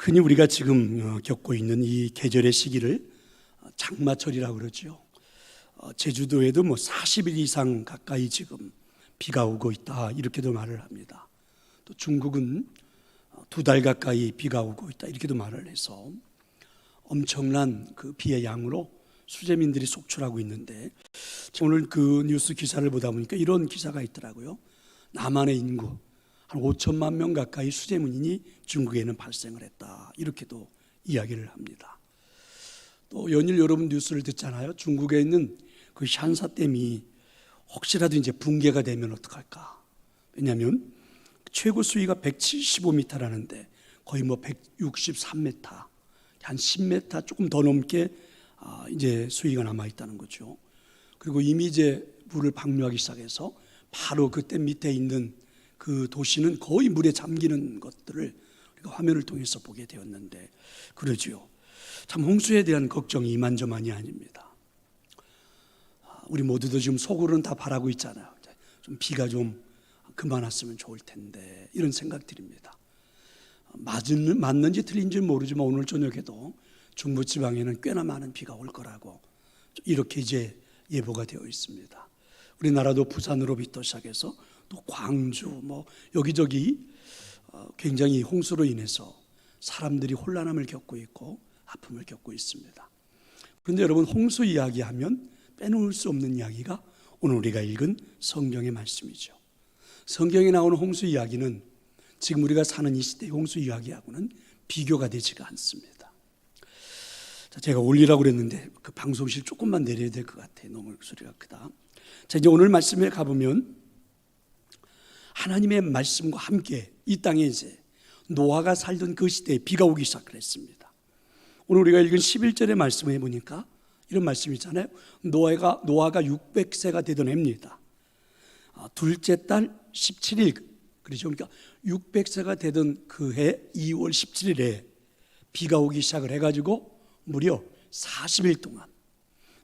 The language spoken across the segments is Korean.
흔히 우리가 지금 겪고 있는 이 계절의 시기를 장마철이라고 그러죠. 제주도에도 40일 이상 가까이 지금 비가 오고 있다, 이렇게도 말을 합니다. 또 중국은 2달 가까이 비가 오고 있다, 이렇게도 말을 해서 엄청난 그 비의 양으로 수재민들이 속출하고 있는데, 오늘 그 뉴스 기사를 보다 보니까 이런 기사가 있더라고요. 남한의 인구 한 5천만 명 가까이 수재민이 중국에는 발생을 했다, 이렇게도 이야기를 합니다. 또 연일 여러분 뉴스를 듣잖아요. 중국에 있는 그 샨사댐이 혹시라도 이제 붕괴가 되면 어떡할까? 왜냐하면 최고 수위가 175m라는데 거의 163m, 한 10m 조금 더 넘게 이제 수위가 남아 있다는 거죠. 그리고 이미 이제 물을 방류하기 시작해서 바로 그 댐 밑에 있는 그 도시는 거의 물에 잠기는 것들을 우리가 화면을 통해서 보게 되었는데, 그러지요. 참 홍수에 대한 걱정이 이만저만이 아닙니다. 우리 모두도 지금 속으로는 다 바라고 있잖아요. 좀 비가 좀 그만 왔으면 좋을 텐데, 이런 생각들입니다. 맞는지 틀린지 모르지만 오늘 저녁에도 중부지방에는 꽤나 많은 비가 올 거라고 이렇게 이제 예보가 되어 있습니다. 우리나라도 부산으로부터 시작해서 또 광주 여기저기 굉장히 홍수로 인해서 사람들이 혼란함을 겪고 있고 아픔을 겪고 있습니다. 그런데 여러분, 홍수 이야기하면 빼놓을 수 없는 이야기가 오늘 우리가 읽은 성경의 말씀이죠. 성경에 나오는 홍수 이야기는 지금 우리가 사는 이 시대의 홍수 이야기하고는 비교가 되지가 않습니다. 제가 올리라고 그랬는데 그 방송실 조금만 내려야 될 것 같아요. 너무 소리가 크다. 자, 이제 오늘 말씀에 가보면 하나님의 말씀과 함께 이 땅에 이제 노아가 살던 그 시대에 비가 오기 시작을 했습니다. 오늘 우리가 읽은 11절의 말씀을 해보니까 이런 말씀이 있잖아요. 노아가 600세가 되던 해입니다. 둘째 달 17일, 그렇죠. 그러니까 600세가 되던 그 해 2월 17일에 비가 오기 시작을 해가지고 무려 40일 동안,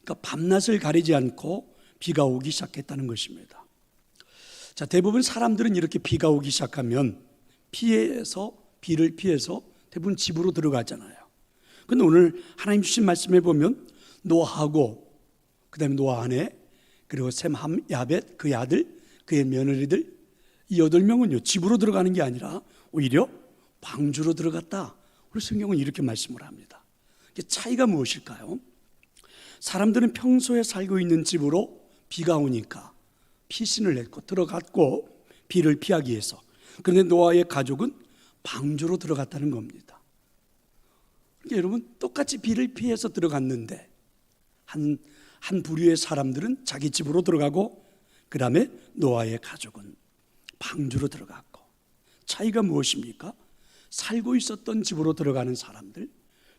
그러니까 밤낮을 가리지 않고 비가 오기 시작했다는 것입니다. 자, 대부분 사람들은 이렇게 비가 오기 시작하면 비를 피해서 대부분 집으로 들어가잖아요. 그런데 오늘 하나님 주신 말씀에 보면 노아하고 그 다음에 노아 아내 그리고 셈, 함, 야벳 그의 아들 그의 며느리들 이 8명은요 집으로 들어가는 게 아니라 오히려 방주로 들어갔다. 우리 성경은 이렇게 말씀을 합니다. 차이가 무엇일까요? 사람들은 평소에 살고 있는 집으로 비가 오니까 피신을 냈고 들어갔고 비를 피하기 위해서. 그런데 노아의 가족은 방주로 들어갔다는 겁니다. 그러니까 여러분, 똑같이 비를 피해서 들어갔는데 한 부류의 사람들은 자기 집으로 들어가고 그 다음에 노아의 가족은 방주로 들어갔고. 차이가 무엇입니까? 살고 있었던 집으로 들어가는 사람들,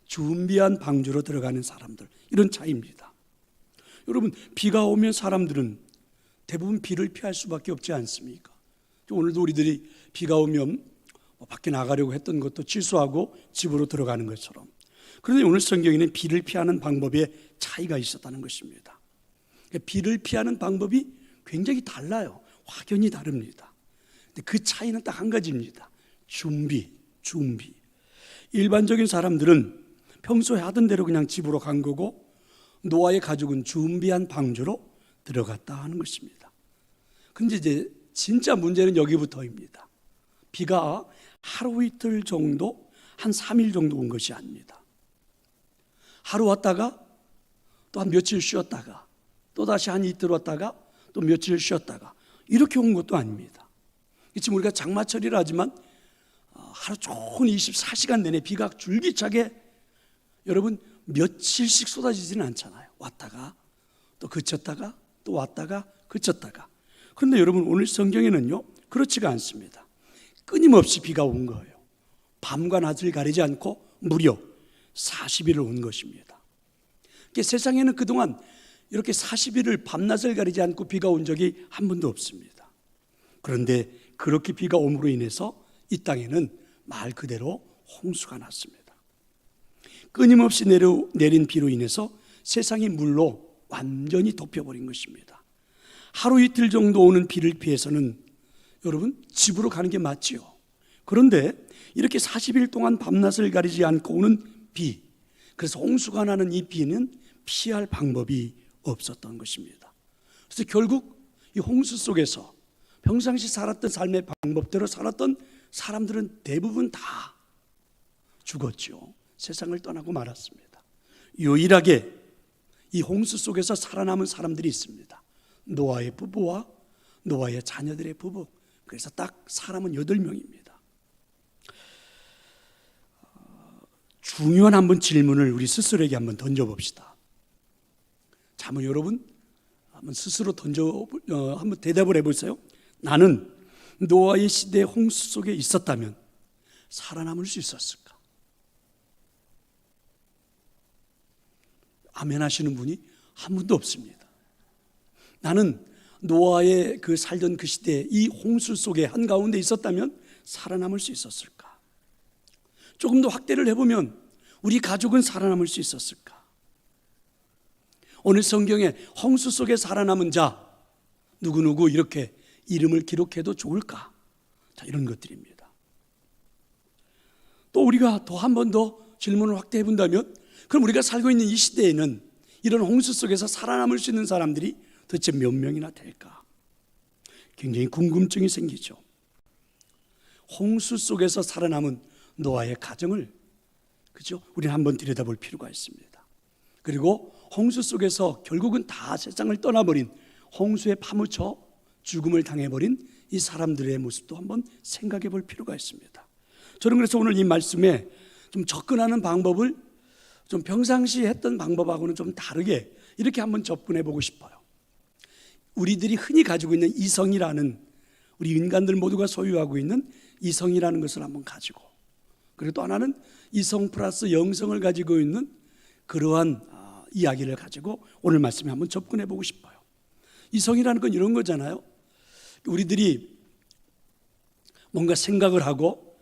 준비한 방주로 들어가는 사람들, 이런 차이입니다. 여러분, 비가 오면 사람들은 대부분 비를 피할 수밖에 없지 않습니까? 오늘도 우리들이 비가 오면 밖에 나가려고 했던 것도 취소하고 집으로 들어가는 것처럼. 그런데 오늘 성경에는 비를 피하는 방법에 차이가 있었다는 것입니다. 비를 피하는 방법이 굉장히 달라요. 확연히 다릅니다. 근데 그 차이는 딱 한 가지입니다. 준비. 일반적인 사람들은 평소에 하던 대로 그냥 집으로 간 거고, 노아의 가족은 준비한 방주로 들어갔다 하는 것입니다. 근데 이제 진짜 문제는 여기부터입니다. 비가 하루 이틀 정도, 한 3일 정도 온 것이 아닙니다. 하루 왔다가 또 한 며칠 쉬었다가 또 다시 한 이틀 왔다가 또 며칠 쉬었다가 이렇게 온 것도 아닙니다. 지금 우리가 장마철이라 하지만 하루 종일 24시간 내내 비가 줄기차게 여러분 며칠씩 쏟아지지는 않잖아요. 왔다가 또 그쳤다가 또 왔다가 그쳤다가. 그런데 여러분, 오늘 성경에는요 그렇지가 않습니다. 끊임없이 비가 온 거예요. 밤과 낮을 가리지 않고 무려 40일을 온 것입니다. 세상에는 그동안 이렇게 40일을 밤낮을 가리지 않고 비가 온 적이 한 번도 없습니다. 그런데 그렇게 비가 옴으로 인해서 이 땅에는 말 그대로 홍수가 났습니다. 끊임없이 내린 비로 인해서 세상이 물로 완전히 덮여버린 것입니다. 하루 이틀 정도 오는 비를 피해서는 여러분 집으로 가는 게 맞지요. 그런데 이렇게 40일 동안 밤낮을 가리지 않고 오는 비, 그래서 홍수가 나는 이 비는 피할 방법이 없었던 것입니다. 그래서 결국 이 홍수 속에서 평상시 살았던 삶의 방법대로 살았던 사람들은 대부분 다 죽었죠. 세상을 떠나고 말았습니다. 유일하게 이 홍수 속에서 살아남은 사람들이 있습니다. 노아의 부부와 노아의 자녀들의 부부. 그래서 딱 사람은 8명입니다. 중요한 한번 질문을 우리 스스로에게 한번 던져봅시다. 자, 한번 여러분 한번 스스로 한번 대답을 해보세요. 나는 노아의 시대의 홍수 속에 있었다면 살아남을 수 있었을까? 아멘 하시는 분이 한 분도 없습니다. 나는 노아의 살던 그 시대에 이 홍수 속에 한가운데 있었다면 살아남을 수 있었을까? 조금 더 확대를 해보면 우리 가족은 살아남을 수 있었을까? 오늘 성경에 홍수 속에 살아남은 자 누구누구 이렇게 이름을 기록해도 좋을까? 자, 이런 것들입니다. 또 우리가 더 한 번 더 질문을 확대해 본다면 그럼 우리가 살고 있는 이 시대에는 이런 홍수 속에서 살아남을 수 있는 사람들이 도대체 몇 명이나 될까? 굉장히 궁금증이 생기죠. 홍수 속에서 살아남은 노아의 가정을 우리는 한번 들여다볼 필요가 있습니다. 그리고 홍수 속에서 결국은 다 세상을 떠나버린, 홍수에 파묻혀 죽음을 당해버린 이 사람들의 모습도 한번 생각해 볼 필요가 있습니다. 저는 그래서 오늘 이 말씀에 좀 접근하는 방법을 좀 평상시 했던 방법하고는 좀 다르게 이렇게 한번 접근해 보고 싶어요. 우리들이 흔히 가지고 있는 이성이라는, 우리 인간들 모두가 소유하고 있는 이성이라는 것을 한번 가지고, 그리고 또 하나는 이성 플러스 영성을 가지고 있는 그러한 이야기를 가지고 오늘 말씀에 한번 접근해 보고 싶어요. 이성이라는 건 이런 거잖아요. 우리들이 뭔가 생각을 하고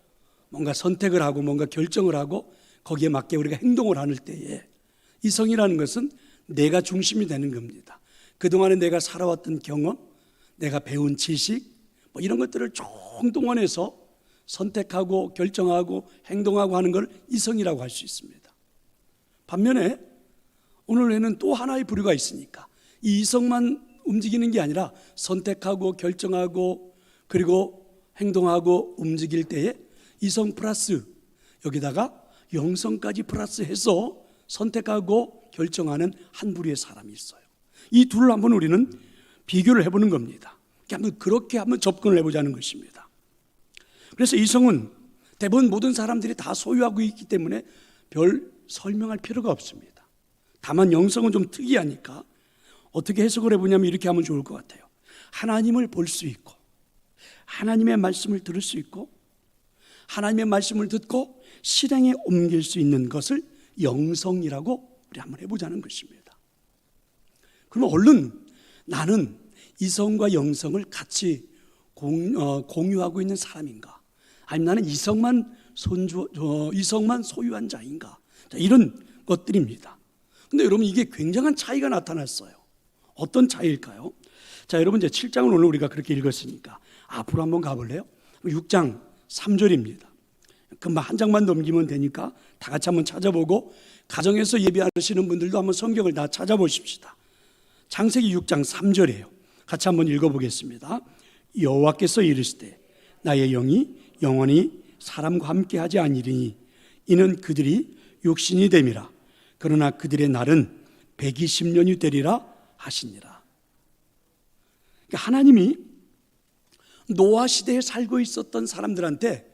뭔가 선택을 하고 뭔가 결정을 하고 거기에 맞게 우리가 행동을 하는 때에 이성이라는 것은 내가 중심이 되는 겁니다. 그동안에 내가 살아왔던 경험, 내가 배운 지식 이런 것들을 총동원해서 선택하고 결정하고 행동하고 하는 걸 이성이라고 할 수 있습니다. 반면에 오늘에는 또 하나의 부류가 있으니까 이 이성만 움직이는 게 아니라 선택하고 결정하고 그리고 행동하고 움직일 때에 이성 플러스 여기다가 영성까지 플러스해서 선택하고 결정하는 한 부류의 사람이 있어요. 이 둘을 한번 우리는 비교를 해보는 겁니다. 그렇게 한번 접근을 해보자는 것입니다. 그래서 이성은 대부분 모든 사람들이 다 소유하고 있기 때문에 별 설명할 필요가 없습니다. 다만 영성은 좀 특이하니까 어떻게 해석을 해보냐면 이렇게 하면 좋을 것 같아요. 하나님을 볼 수 있고 하나님의 말씀을 들을 수 있고 하나님의 말씀을 듣고 실행에 옮길 수 있는 것을 영성이라고 우리 한번 해보자는 것입니다. 그러면 얼른 나는 이성과 영성을 같이 공유하고 있는 사람인가? 아니면 나는 이성만 소유한 자인가? 자, 이런 것들입니다. 근데 여러분 이게 굉장한 차이가 나타났어요. 어떤 차이일까요? 자, 여러분 이제 7장을 오늘 우리가 그렇게 읽었으니까 앞으로 한번 가볼래요? 6장 3절입니다. 금방 한 장만 넘기면 되니까 다 같이 한번 찾아보고 가정에서 예배하시는 분들도 한번 성경을 다 찾아보십시다. 창세기 6장 3절이에요. 같이 한번 읽어보겠습니다. 여호와께서 이르시되 나의 영이 영원히 사람과 함께하지 아니리니 이는 그들이 육신이 됨이라. 그러나 그들의 날은 120년이 되리라 하시니라. 그러니까 하나님이 노아 시대에 살고 있었던 사람들한테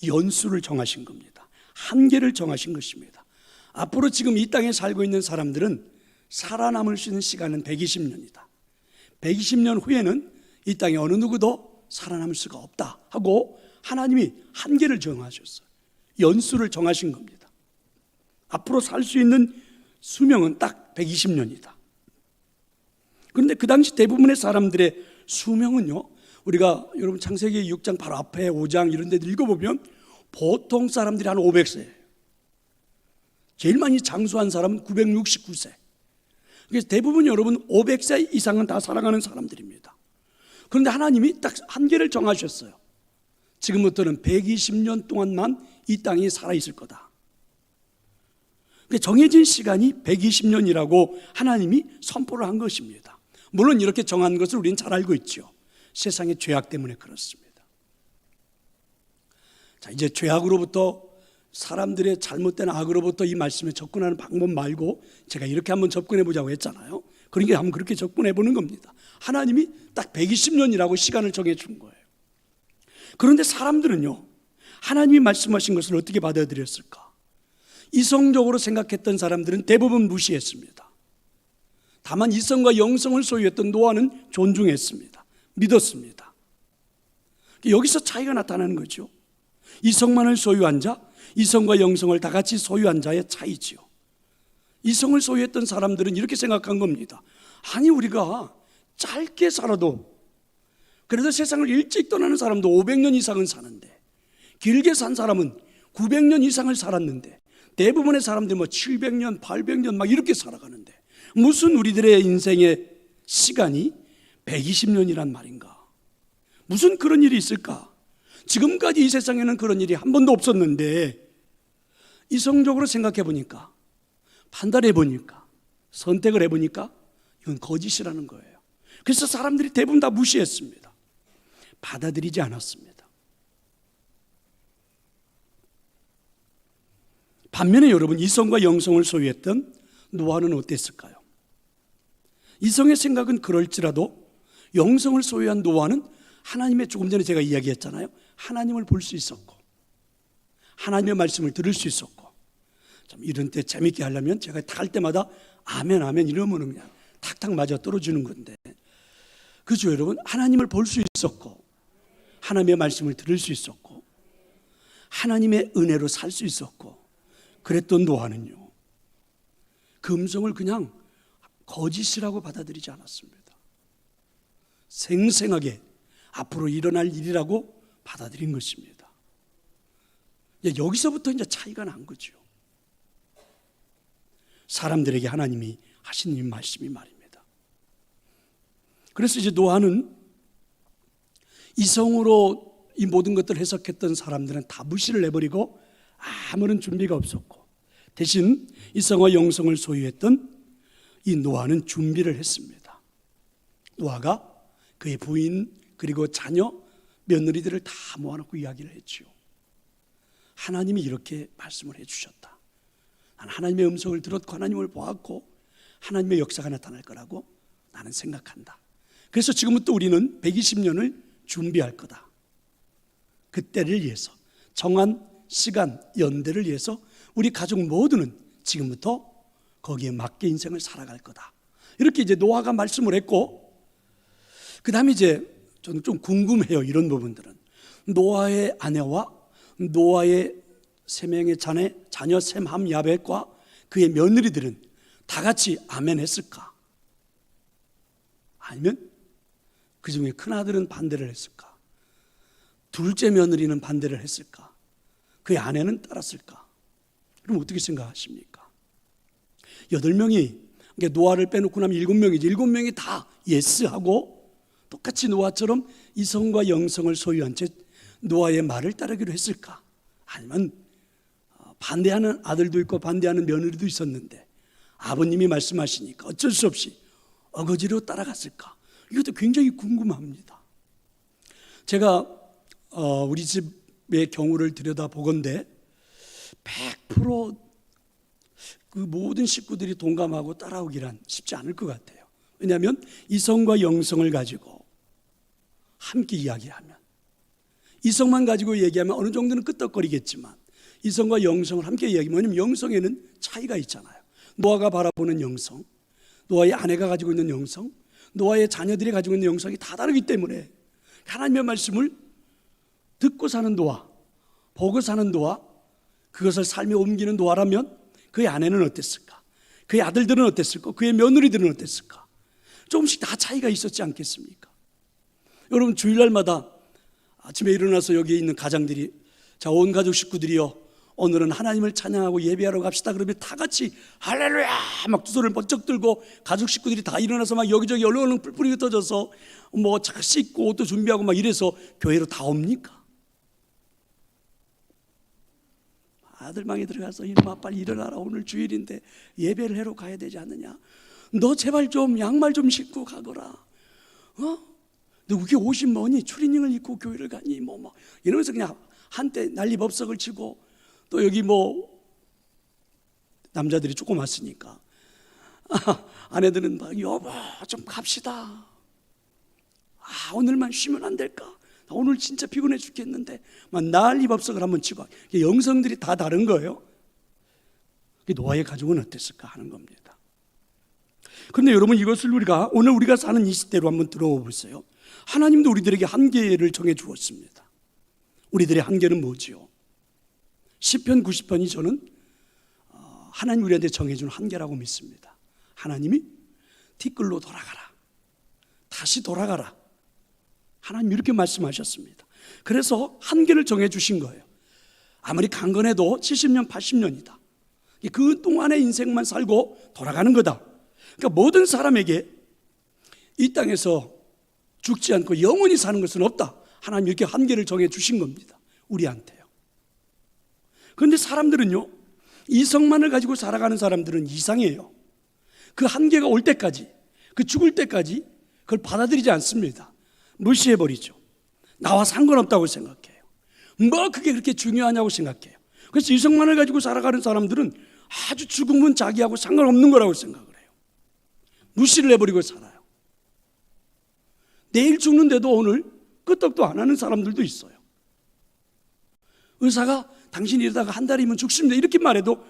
연수를 정하신 겁니다. 한계를 정하신 것입니다. 앞으로 지금 이 땅에 살고 있는 사람들은 살아남을 수 있는 시간은 120년이다. 120년 후에는 이 땅에 어느 누구도 살아남을 수가 없다 하고 하나님이 한계를 정하셨어요. 연수를 정하신 겁니다. 앞으로 살 수 있는 수명은 딱 120년이다. 그런데 그 당시 대부분의 사람들의 수명은요, 우리가 여러분 창세기 6장 바로 앞에 5장 이런 데 읽어보면 보통 사람들이 한 500세예요. 제일 많이 장수한 사람은 969세. 그래서 대부분 여러분 500세 이상은 다 살아가는 사람들입니다. 그런데 하나님이 딱 한계를 정하셨어요. 지금부터는 120년 동안만 이 땅이 살아있을 거다. 정해진 시간이 120년이라고 하나님이 선포를 한 것입니다. 물론 이렇게 정한 것을 우리는 잘 알고 있죠. 세상의 죄악 때문에 그렇습니다. 자, 이제 죄악으로부터, 사람들의 잘못된 악으로부터 이 말씀에 접근하는 방법 말고 제가 이렇게 한번 접근해 보자고 했잖아요. 그러니까 한번 그렇게 접근해 보는 겁니다. 하나님이 딱 120년이라고 시간을 정해 준 거예요. 그런데 사람들은요, 하나님이 말씀하신 것을 어떻게 받아들였을까? 이성적으로 생각했던 사람들은 대부분 무시했습니다. 다만 이성과 영성을 소유했던 노아는 존중했습니다. 믿었습니다. 여기서 차이가 나타나는 거죠. 이성만을 소유한 자, 이성과 영성을 다 같이 소유한 자의 차이지요. 이성을 소유했던 사람들은 이렇게 생각한 겁니다. 아니, 우리가 짧게 살아도, 그래도 세상을 일찍 떠나는 사람도 500년 이상은 사는데, 길게 산 사람은 900년 이상을 살았는데, 대부분의 사람들이 700년, 800년 막 이렇게 살아가는데 무슨 우리들의 인생의 시간이 120년이란 말인가? 무슨 그런 일이 있을까? 지금까지 이 세상에는 그런 일이 한 번도 없었는데, 이성적으로 생각해 보니까, 판단해 보니까, 선택을 해 보니까 이건 거짓이라는 거예요. 그래서 사람들이 대부분 다 무시했습니다. 받아들이지 않았습니다. 반면에 여러분, 이성과 영성을 소유했던 노아는 어땠을까요? 이성의 생각은 그럴지라도 영성을 소유한 노아는 하나님의, 조금 전에 제가 이야기했잖아요, 하나님을 볼 수 있었고 하나님의 말씀을 들을 수 있었고, 참 이런 때 재밌게 하려면 제가 할 때마다 아멘 아멘 이러면 그냥 탁탁 맞아 떨어지는 건데, 그죠 여러분? 하나님을 볼 수 있었고 하나님의 말씀을 들을 수 있었고 하나님의 은혜로 살 수 있었고, 그랬던 노아는요, 그 음성을 그냥 거짓이라고 받아들이지 않았습니다. 생생하게 앞으로 일어날 일이라고 받아들인 것입니다. 여기서부터 이제 차이가 난 거죠. 사람들에게 하나님이 하신 이 말씀이 말입니다. 그래서 이제 노아는 이성으로 이 모든 것들을 해석했던 사람들은 다 무시를 해버리고 아무런 준비가 없었고, 대신 이성과 영성을 소유했던 이 노아는 준비를 했습니다. 노아가 그의 부인 그리고 자녀, 며느리들을 다 모아놓고 이야기를 했죠. 하나님이 이렇게 말씀을 해주셨다. 난 하나님의 음성을 들었고 하나님을 보았고 하나님의 역사가 나타날 거라고 나는 생각한다. 그래서 지금부터 우리는 120년을 준비할 거다. 그때를 위해서, 정한 시간, 연대를 위해서 우리 가족 모두는 지금부터 거기에 맞게 인생을 살아갈 거다. 이렇게 이제 노아가 말씀을 했고, 그 다음에 이제 저는 좀 궁금해요, 이런 부분들은. 노아의 아내와 노아의 세 명의 자녀 셈, 함, 야벳과 그의 며느리들은 다 같이 아멘 했을까? 아니면 그 중에 큰아들은 반대를 했을까? 둘째 며느리는 반대를 했을까? 그의 아내는 따랐을까? 그럼 어떻게 생각하십니까? 8명이, 그러니까 노아를 빼놓고 나면 7명이지. 7명이 다 예스하고 똑같이 노아처럼 이성과 영성을 소유한 채 노아의 말을 따르기로 했을까? 아니면 반대하는 아들도 있고 반대하는 며느리도 있었는데 아버님이 말씀하시니까 어쩔 수 없이 어거지로 따라갔을까? 이것도 굉장히 궁금합니다. 제가 우리 집의 경우를 들여다보건대 100% 그 모든 식구들이 동감하고 따라오기란 쉽지 않을 것 같아요. 왜냐하면 이성과 영성을 가지고 함께 이야기하면, 이성만 가지고 얘기하면 어느 정도는 끄떡거리겠지만 이성과 영성을 함께 이야기하면, 왜냐하면 영성에는 차이가 있잖아요. 노아가 바라보는 영성, 노아의 아내가 가지고 있는 영성, 노아의 자녀들이 가지고 있는 영성이 다 다르기 때문에 하나님의 말씀을 듣고 사는 노아, 보고 사는 노아, 그것을 삶에 옮기는 노아라면 그의 아내는 어땠을까? 그의 아들들은 어땠을까? 그의 며느리들은 어땠을까? 조금씩 다 차이가 있었지 않겠습니까? 여러분, 주일날마다 아침에 일어나서 여기에 있는 가장들이, 자, 온 가족 식구들이요, 오늘은 하나님을 찬양하고 예배하러 갑시다. 그러면 다 같이 할렐루야 막 두 손을 번쩍 들고 가족 식구들이 다 일어나서 막 여기저기 얼렁얼렁 뿔뿔이 흩어져서 뭐 차 씻고 옷도 준비하고 막 이래서 교회로 다 옵니까? 아들 방에 들어가서 이놈아 빨리 일어나라, 오늘 주일인데 예배를 하러 가야 되지 않느냐, 너 제발 좀 양말 좀 신고 가거라, 너 그게 옷이 뭐니, 추리닝을 입고 교회를 가니, 뭐 이러면서 그냥 한때 난리법석을 치고, 또 여기 뭐 남자들이 조금 왔으니까 아내들은 막 여보 좀 갑시다, 오늘만 쉬면 안 될까, 나 오늘 진짜 피곤해 죽겠는데 막 난리법석을 한번 치고, 영성들이 다 다른 거예요. 노아의 가족은 어땠을까 하는 겁니다. 그런데 여러분, 이것을 오늘 우리가 사는 이 시대로 한번 들어와 보세요. 하나님도 우리들에게 한계를 정해 주었습니다. 우리들의 한계는 뭐지요? 시편 90편이 저는 하나님 우리한테 정해준 한계라고 믿습니다. 하나님이 티끌로 돌아가라, 다시 돌아가라, 하나님 이렇게 말씀하셨습니다. 그래서 한계를 정해 주신 거예요. 아무리 강건해도 70년 80년이다, 그 동안의 인생만 살고 돌아가는 거다. 그러니까 모든 사람에게 이 땅에서 죽지 않고 영원히 사는 것은 없다, 하나님 이렇게 한계를 정해 주신 겁니다, 우리한테요. 그런데 사람들은요, 이성만을 가지고 살아가는 사람들은 이상해요. 그 한계가 올 때까지, 그 죽을 때까지 그걸 받아들이지 않습니다. 무시해버리죠. 나와 상관없다고 생각해요. 뭐 그게 그렇게 중요하냐고 생각해요. 그래서 이성만을 가지고 살아가는 사람들은 아주 죽음은 자기하고 상관없는 거라고 생각을 해요. 무시를 해버리고 살아요. 내일 죽는데도 오늘 끄떡도 안 하는 사람들도 있어요. 의사가 당신 이러다가 한 달이면 죽습니다 이렇게 말해도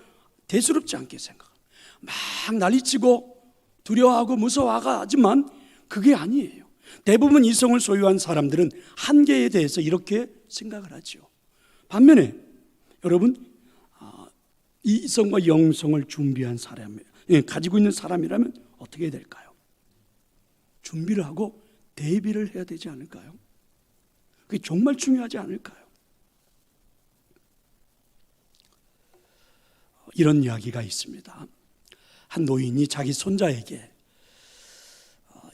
대수롭지 않게 생각합니다. 막 난리치고 두려워하고 무서워하지만 그게 아니에요. 대부분 이성을 소유한 사람들은 한계에 대해서 이렇게 생각을 하죠. 반면에 여러분, 이성과 영성을 준비한 사람, 가지고 있는 사람이라면 어떻게 될까요? 준비를 하고 대비를 해야 되지 않을까요? 그게 정말 중요하지 않을까요? 이런 이야기가 있습니다. 한 노인이 자기 손자에게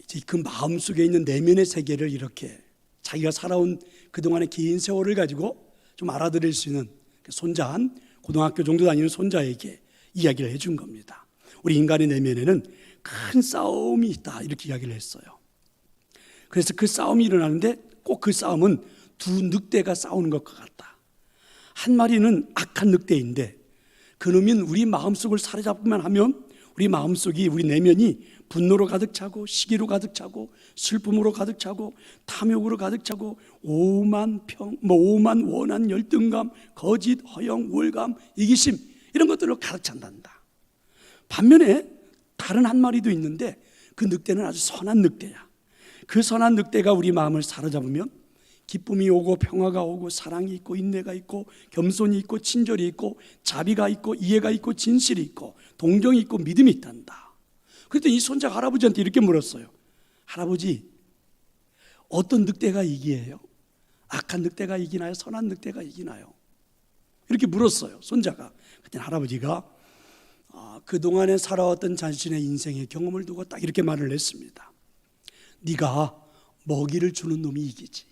이제 그 마음속에 있는 내면의 세계를 이렇게 자기가 살아온 그동안의 긴 세월을 가지고 좀 알아들을 수 있는 손자, 한 고등학교 정도 다니는 손자에게 이야기를 해준 겁니다. 우리 인간의 내면에는 큰 싸움이 있다, 이렇게 이야기를 했어요. 그래서 그 싸움이 일어나는데 꼭 그 싸움은 두 늑대가 싸우는 것과 같다. 한 마리는 악한 늑대인데 그놈은 우리 마음속을 사로잡기만 하면 우리 마음속이, 우리 내면이 분노로 가득 차고 시기로 가득 차고 슬픔으로 가득 차고 탐욕으로 가득 차고 오만 원한, 열등감, 거짓, 허영, 우월감, 이기심, 이런 것들로 가득 찬단다. 반면에 다른 한 마리도 있는데 그 늑대는 아주 선한 늑대야. 그 선한 늑대가 우리 마음을 사로잡으면 기쁨이 오고 평화가 오고 사랑이 있고 인내가 있고 겸손이 있고 친절이 있고 자비가 있고 이해가 있고 진실이 있고 동정이 있고 믿음이 있단다. 그랬더니 이 손자가 할아버지한테 이렇게 물었어요. 할아버지, 어떤 늑대가 이기해요? 악한 늑대가 이기나요? 선한 늑대가 이기나요? 이렇게 물었어요, 손자가. 그때 할아버지가 그동안에 살아왔던 자신의 인생의 경험을 두고 딱 이렇게 말을 했습니다. 네가 먹이를 주는 놈이 이기지.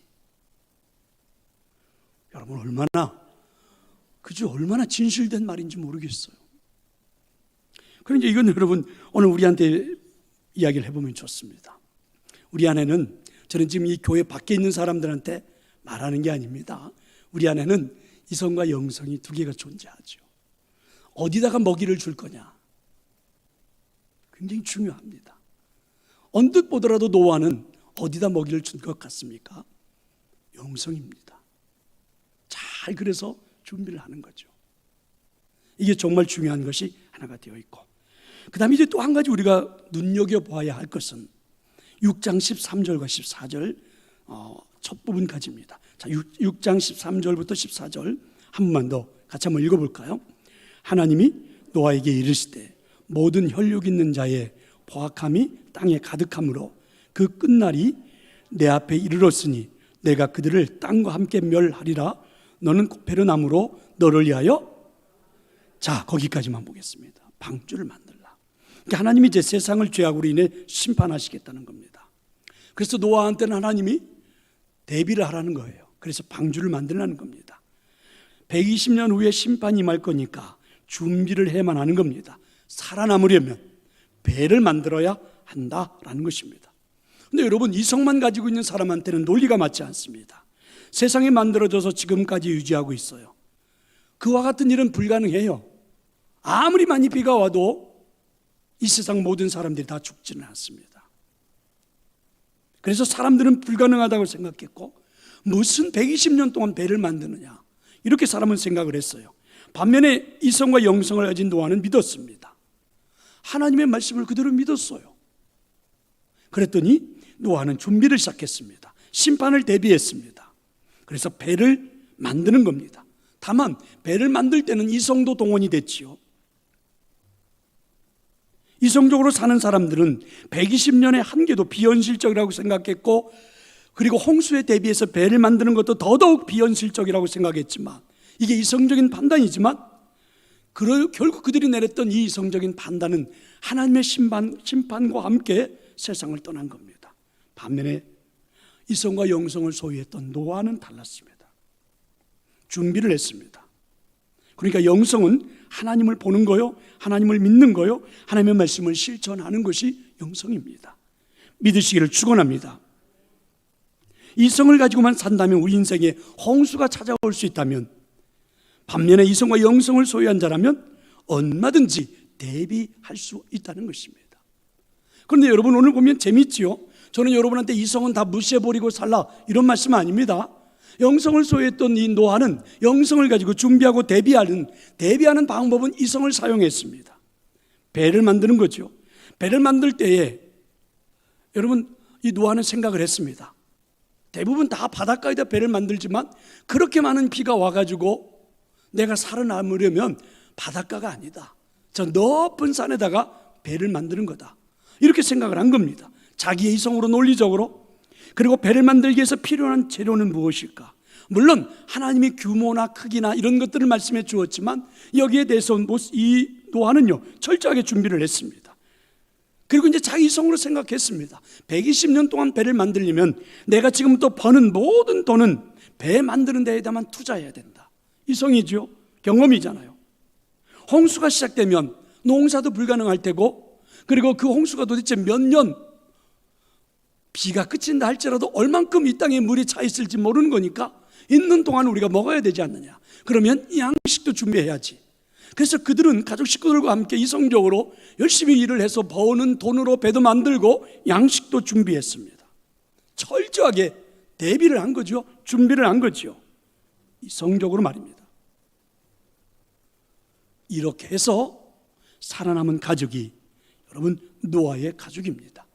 여러분, 얼마나 진실된 말인지 모르겠어요. 그런데 이건 여러분, 오늘 우리한테 이야기를 해보면 좋습니다. 우리 안에는, 저는 지금 이 교회 밖에 있는 사람들한테 말하는 게 아닙니다. 우리 안에는 이성과 영성이 두 개가 존재하죠. 어디다가 먹이를 줄 거냐, 굉장히 중요합니다. 언뜻 보더라도 노아는 어디다 먹이를 준 것 같습니까? 영성입니다. 잘 그래서 준비를 하는 거죠. 이게 정말 중요한 것이 하나가 되어 있고, 그 다음에 이제 또 한 가지 우리가 눈여겨봐야 할 것은 6장 13절과 14절 첫 부분까지입니다. 자, 6장 13절부터 14절 한 번만 더 같이 한번 읽어볼까요? 하나님이 노아에게 이르시되 모든 혈육 있는 자의 포악함이 땅에 가득함으로 그 끝날이 내 앞에 이르렀으니 내가 그들을 땅과 함께 멸하리라. 너는 베르나무로 너를 위하여, 자, 거기까지만 보겠습니다. 방주를 만들라. 그러니까 하나님이 이제 세상을 죄악으로 인해 심판하시겠다는 겁니다. 그래서 노아한테는 하나님이 대비를 하라는 거예요. 그래서 방주를 만들라는 겁니다. 120년 후에 심판이 임할 거니까 준비를 해야만 하는 겁니다. 살아남으려면 배를 만들어야 한다라는 것입니다. 근데 여러분, 이성만 가지고 있는 사람한테는 논리가 맞지 않습니다. 세상이 만들어져서 지금까지 유지하고 있어요. 그와 같은 일은 불가능해요. 아무리 많이 비가 와도 이 세상 모든 사람들이 다 죽지는 않습니다. 그래서 사람들은 불가능하다고 생각했고, 무슨 120년 동안 배를 만드느냐, 이렇게 사람은 생각을 했어요. 반면에 이성과 영성을 가진 노아는 믿었습니다. 하나님의 말씀을 그대로 믿었어요. 그랬더니 노아는 준비를 시작했습니다. 심판을 대비했습니다. 그래서 배를 만드는 겁니다. 다만 배를 만들 때는 이성도 동원이 됐지요. 이성적으로 사는 사람들은 120년의 한계도 비현실적이라고 생각했고, 그리고 홍수에 대비해서 배를 만드는 것도 더더욱 비현실적이라고 생각했지만, 이게 이성적인 판단이지만 결국 그들이 내렸던 이 이성적인 판단은 하나님의 심판과 함께 세상을 떠난 겁니다. 반면에 이성과 영성을 소유했던 노아는 달랐습니다. 준비를 했습니다. 그러니까 영성은 하나님을 보는 거요, 하나님을 믿는 거요, 하나님의 말씀을 실천하는 것이 영성입니다. 믿으시기를 축원합니다. 이성을 가지고만 산다면 우리 인생에 홍수가 찾아올 수 있다면, 반면에 이성과 영성을 소유한 자라면 얼마든지 대비할 수 있다는 것입니다. 그런데 여러분, 오늘 보면 재밌지요? 저는 여러분한테 이성은 다 무시해버리고 살라, 이런 말씀 아닙니다. 영성을 소유했던 이 노아는 영성을 가지고 준비하고 대비하는 방법은 이성을 사용했습니다. 배를 만드는 거죠. 배를 만들 때에 여러분, 이 노아는 생각을 했습니다. 대부분 다 바닷가에다 배를 만들지만 그렇게 많은 비가 와가지고 내가 살아남으려면 바닷가가 아니다, 저 높은 산에다가 배를 만드는 거다, 이렇게 생각을 한 겁니다. 자기의 이성으로, 논리적으로. 그리고 배를 만들기 위해서 필요한 재료는 무엇일까? 물론 하나님이 규모나 크기나 이런 것들을 말씀해 주었지만 여기에 대해서 이 노아는요 철저하게 준비를 했습니다. 그리고 이제 자기 이성으로 생각했습니다. 120년 동안 배를 만들려면 내가 지금부터 버는 모든 돈은 배 만드는 데에다만 투자해야 된다. 이성이죠. 경험이잖아요. 홍수가 시작되면 농사도 불가능할 테고, 그리고 그 홍수가 도대체 몇 년, 비가 그친다 할지라도 얼만큼 이 땅에 물이 차 있을지 모르는 거니까 있는 동안 우리가 먹어야 되지 않느냐. 그러면 양식도 준비해야지. 그래서 그들은 가족 식구들과 함께 이성적으로 열심히 일을 해서 버는 돈으로 배도 만들고 양식도 준비했습니다. 철저하게 대비를 한 거죠. 준비를 한 거죠. 이성적으로 말입니다. 이렇게 해서 살아남은 가족이 여러분 노아의 가족입니다.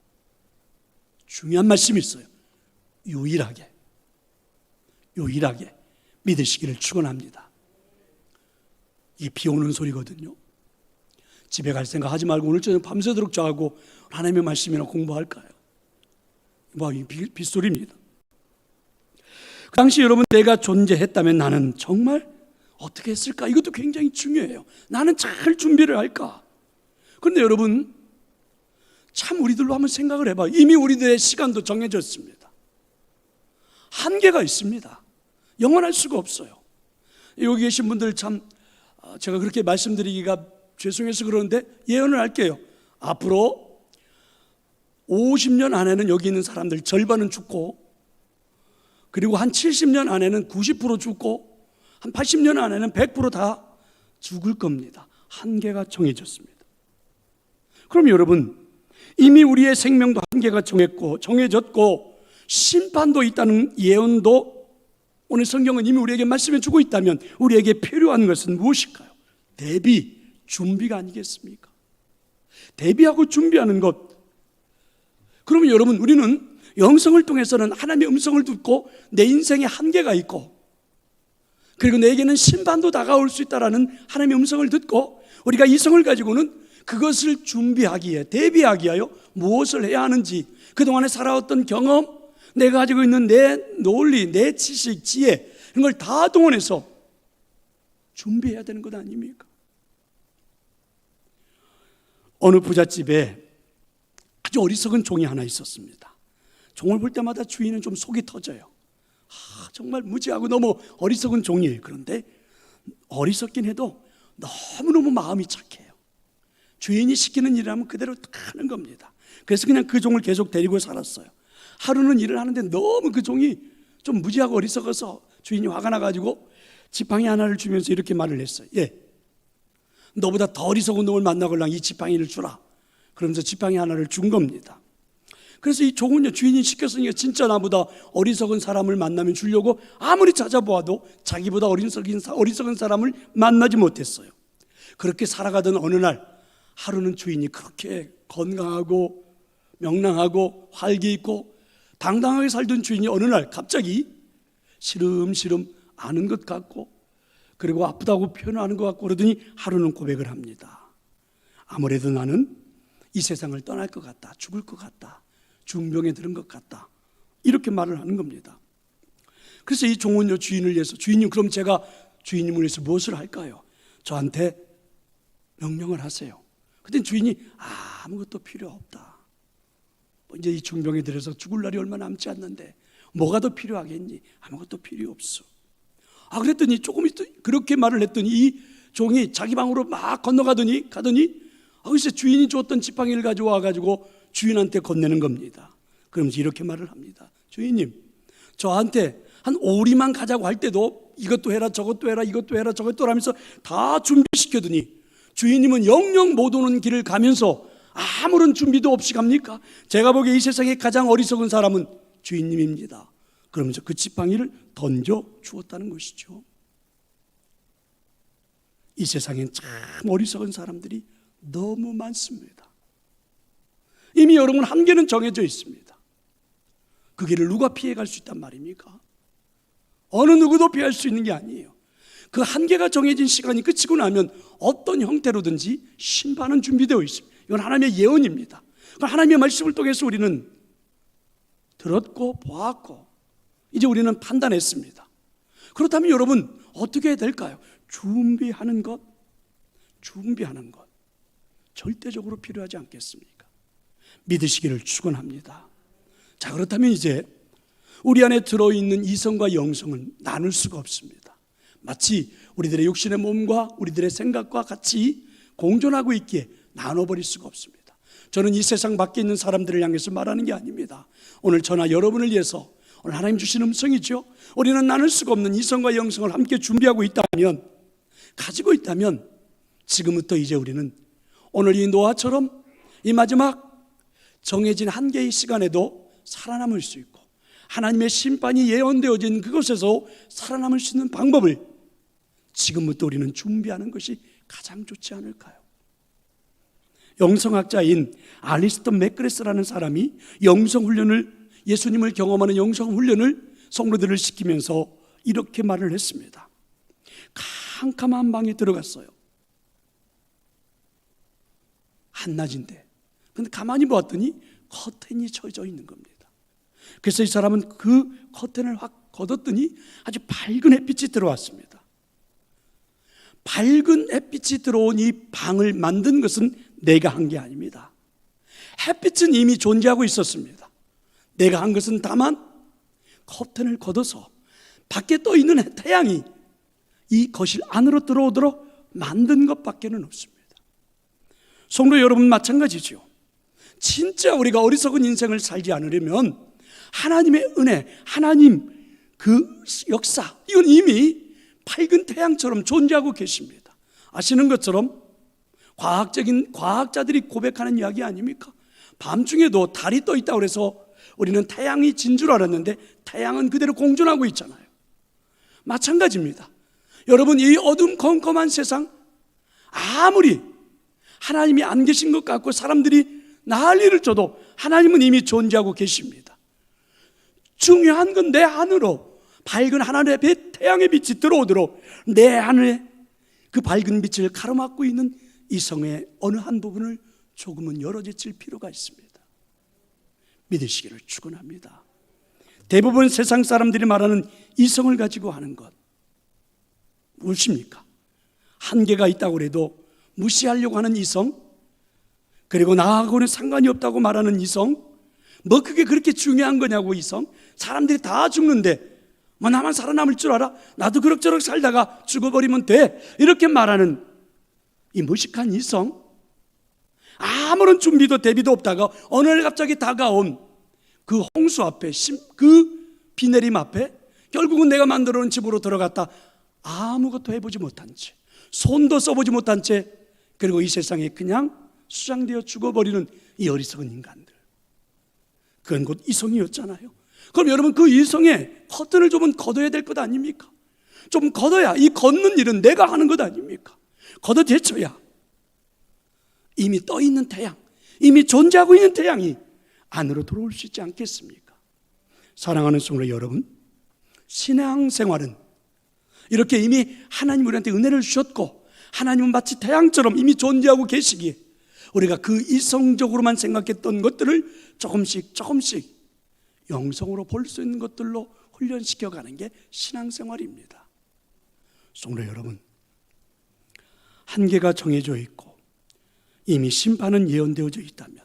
중요한 말씀이 있어요. 유일하게 믿으시기를 축원합니다. 이게 비 오는 소리거든요. 집에 갈 생각 하지 말고 오늘 저녁 밤새도록 자고 하나님의 말씀이나 공부할까요? 이 빗소리입니다. 그 당시 여러분, 내가 존재했다면 나는 정말 어떻게 했을까? 이것도 굉장히 중요해요. 나는 잘 준비를 할까? 그런데 여러분, 참 우리들로 한번 생각을 해봐요. 이미 우리들의 시간도 정해졌습니다. 한계가 있습니다. 영원할 수가 없어요. 여기 계신 분들 참 제가 그렇게 말씀드리기가 죄송해서 그러는데 예언을 할게요. 앞으로 50년 안에는 여기 있는 사람들 절반은 죽고, 그리고 한 70년 안에는 90% 죽고, 한 80년 안에는 100% 다 죽을 겁니다. 한계가 정해졌습니다. 그럼 여러분, 이미 우리의 생명도 한계가 정해졌고 심판도 있다는 예언도 오늘 성경은 이미 우리에게 말씀해 주고 있다면 우리에게 필요한 것은 무엇일까요? 대비, 준비가 아니겠습니까? 대비하고 준비하는 것. 그러면 여러분, 우리는 영성을 통해서는 하나님의 음성을 듣고 내 인생에 한계가 있고, 그리고 내게는 심판도 다가올 수 있다라는 하나님의 음성을 듣고, 우리가 이성을 가지고는 그것을 준비하기에, 대비하기 위하여 무엇을 해야 하는지, 그동안에 살아왔던 경험, 내가 가지고 있는 내 논리, 내 지식, 지혜, 이런 걸 다 동원해서 준비해야 되는 것 아닙니까? 어느 부잣집에 아주 어리석은 종이 하나 있었습니다. 종을 볼 때마다 주인은 좀 속이 터져요. 정말 무지하고 너무 어리석은 종이에요. 그런데 어리석긴 해도 너무너무 마음이 착해요. 주인이 시키는 일을 하면 그대로 하는 겁니다. 그래서 그냥 그 종을 계속 데리고 살았어요. 하루는 일을 하는데 너무 그 종이 좀 무지하고 어리석어서 주인이 화가 나가지고 지팡이 하나를 주면서 이렇게 말을 했어요. 너보다 더 어리석은 놈을 만나걸랑 이 지팡이를 주라. 그러면서 지팡이 하나를 준 겁니다. 그래서 이 종은요, 주인이 시켰으니까 진짜 나보다 어리석은 사람을 만나면 주려고 아무리 찾아보아도 자기보다 어리석은 사람을 만나지 못했어요. 그렇게 살아가던 어느 날, 하루는 주인이 그렇게 건강하고 명랑하고 활기 있고 당당하게 살던 주인이 어느 날 갑자기 시름시름 아는 것 같고, 그리고 아프다고 표현하는 것 같고 그러더니 하루는 고백을 합니다. 아무래도 나는 이 세상을 떠날 것 같다. 죽을 것 같다. 중병에 들은 것 같다. 이렇게 말을 하는 겁니다. 그래서 이 종은요, 주인을 위해서, 주인님, 그럼 제가 주인님을 위해서 무엇을 할까요? 저한테 명령을 하세요. 그때 주인이 아무것도 필요 없다. 이제 이 중병에 들어서 죽을 날이 얼마 남지 않는데 뭐가 더 필요하겠니? 아무것도 필요 없어. 그랬더니 조금 있더 그렇게 말을 했더니 이 종이 자기 방으로 막 가더니 글쎄 주인이 줬던 지팡이를 가져와 가지고 주인한테 건네는 겁니다. 그러면서 이렇게 말을 합니다. 주인님, 저한테 한 오리만 가자고 할 때도 이것도 해라 저것도 해라 이것도 해라 저것도 하면서 다 준비시켜두니 주인님은 영영 못 오는 길을 가면서 아무런 준비도 없이 갑니까? 제가 보기에 이 세상에 가장 어리석은 사람은 주인님입니다. 그러면서 그 지팡이를 던져 주었다는 것이죠. 이 세상엔 참 어리석은 사람들이 너무 많습니다. 이미 여러분 한계는 정해져 있습니다. 그 길을 누가 피해갈 수 있단 말입니까? 어느 누구도 피할 수 있는 게 아니에요. 그 한계가 정해진 시간이 끝이고 나면 어떤 형태로든지 심판은 준비되어 있습니다. 이건 하나님의 예언입니다. 하나님의 말씀을 통해서 우리는 들었고 보았고 이제 우리는 판단했습니다. 그렇다면 여러분 어떻게 해야 될까요? 준비하는 것 절대적으로 필요하지 않겠습니까? 믿으시기를 축원합니다. 자, 그렇다면 이제 우리 안에 들어있는 이성과 영성은 나눌 수가 없습니다. 마치 우리들의 육신의 몸과 우리들의 생각과 같이 공존하고 있기에 나눠버릴 수가 없습니다. 저는 이 세상 밖에 있는 사람들을 향해서 말하는 게 아닙니다. 오늘 저나 여러분을 위해서 오늘 하나님 주신 음성이죠. 우리는 나눌 수가 없는 이성과 영성을 함께 준비하고 있다면, 가지고 있다면 지금부터 이제 우리는 오늘 이 노아처럼 이 마지막 정해진 한계의 시간에도 살아남을 수 있고 하나님의 심판이 예언되어진 그곳에서 살아남을 수 있는 방법을 지금부터 우리는 준비하는 것이 가장 좋지 않을까요? 영성학자인 알리스터 맥그레스라는 사람이 영성훈련을, 예수님을 경험하는 영성훈련을 성도들을 시키면서 이렇게 말을 했습니다. 캄캄한 방에 들어갔어요. 한낮인데, 근데 가만히 보았더니 커튼이 쳐져 있는 겁니다. 그래서 이 사람은 그 커튼을 확 걷었더니 아주 밝은 햇빛이 들어왔습니다. 밝은 햇빛이 들어온 이 방을 만든 것은 내가 한 게 아닙니다. 햇빛은 이미 존재하고 있었습니다. 내가 한 것은 다만 커튼을 걷어서 밖에 떠 있는 태양이 이 거실 안으로 들어오도록 만든 것밖에는 없습니다. 성도 여러분, 마찬가지죠. 진짜 우리가 어리석은 인생을 살지 않으려면 하나님의 은혜, 하나님 그 역사, 이건 이미 밝은 태양처럼 존재하고 계십니다. 아시는 것처럼 과학자들이 고백하는 이야기 아닙니까? 밤중에도 달이 떠 있다고 해서 우리는 태양이 진 줄 알았는데 태양은 그대로 공존하고 있잖아요. 마찬가지입니다. 여러분, 이 어둠컴컴한 세상, 아무리 하나님이 안 계신 것 같고 사람들이 난리를 쳐도 하나님은 이미 존재하고 계십니다. 중요한 건 내 안으로 밝은 하나님의 태양의 빛이 들어오도록 내 안에 그 밝은 빛을 가로막고 있는 이성의 어느 한 부분을 조금은 열어제칠 필요가 있습니다. 믿으시기를 축원합니다. 대부분 세상 사람들이 말하는 이성을 가지고 하는 것 무엇입니까? 한계가 있다고 해도 무시하려고 하는 이성, 그리고 나하고는 상관이 없다고 말하는 이성, 뭐 그게 그렇게 중요한 거냐고 이성, 사람들이 다 죽는데 뭐 나만 살아남을 줄 알아? 나도 그럭저럭 살다가 죽어버리면 돼. 이렇게 말하는 이 무식한 이성, 아무런 준비도 대비도 없다가 어느 날 갑자기 다가온 그 홍수 앞에, 그 비 내림 앞에 결국은 내가 만들어 놓은 집으로 들어갔다 아무것도 해보지 못한 채, 손도 써보지 못한 채, 그리고 이 세상에 그냥 수장되어 죽어버리는 이 어리석은 인간들, 그건 곧 이성이었잖아요. 그럼 여러분, 그 이성에 커튼을 좀 걷어야 될 것 아닙니까? 좀 걷어야, 이 걷는 일은 내가 하는 것 아닙니까? 걷어대쳐야 이미 떠 있는 태양, 이미 존재하고 있는 태양이 안으로 들어올 수 있지 않겠습니까? 사랑하는 성도 여러분, 신앙 생활은 이렇게 이미 하나님 우리한테 은혜를 주셨고 하나님은 마치 태양처럼 이미 존재하고 계시기에 우리가 그 이성적으로만 생각했던 것들을 조금씩 영성으로 볼 수 있는 것들로 훈련시켜가는 게 신앙생활입니다. 성도 여러분, 한계가 정해져 있고 이미 심판은 예언되어져 있다면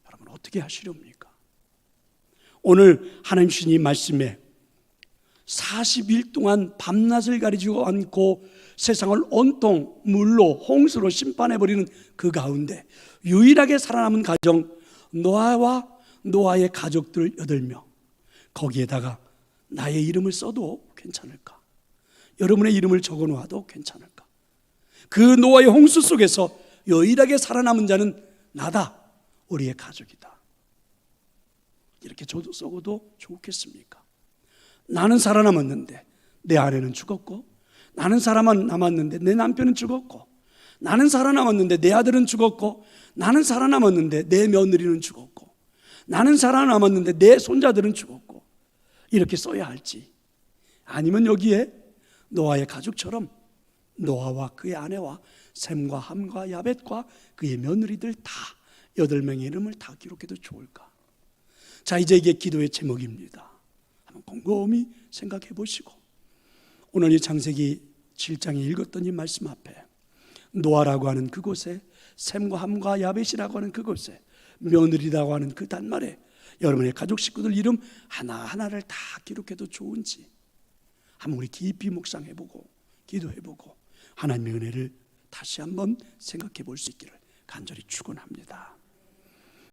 여러분 어떻게 하시렵니까? 오늘 하나님 주신 이 말씀에 40일 동안 밤낮을 가리지 않고 세상을 온통 물로 홍수로 심판해버리는 그 가운데 유일하게 살아남은 가정 노아와 노아의 가족들 8명, 거기에다가 나의 이름을 써도 괜찮을까? 여러분의 이름을 적어놓아도 괜찮을까? 그 노아의 홍수 속에서 유일하게 살아남은 자는 나다, 우리의 가족이다. 이렇게 저도 써도 좋겠습니까? 나는 살아남았는데 내 아내는 죽었고, 나는 살아남았는데 내 남편은 죽었고, 나는 살아남았는데 내 아들은 죽었고, 나는 살아남았는데 내 며느리는 죽었고, 나는 살아남았는데 내 손자들은 죽었고, 이렇게 써야 할지, 아니면 여기에 노아의 가족처럼 노아와 그의 아내와 셈과 함과 야벳과 그의 며느리들 다 8명의 이름을 다 기록해도 좋을까? 자, 이제 이게 기도의 제목입니다. 한번 곰곰이 생각해 보시고, 오늘 이 창세기 7장에 읽었던 이 말씀 앞에 노아라고 하는 그곳에, 셈과 함과 야벳이라고 하는 그곳에, 며느리라고 하는 그 단말에 여러분의 가족 식구들 이름 하나하나를 다 기록해도 좋은지 한번 우리 깊이 묵상해보고 기도해보고 하나님의 은혜를 다시 한번 생각해 볼 수 있기를 간절히 축원합니다.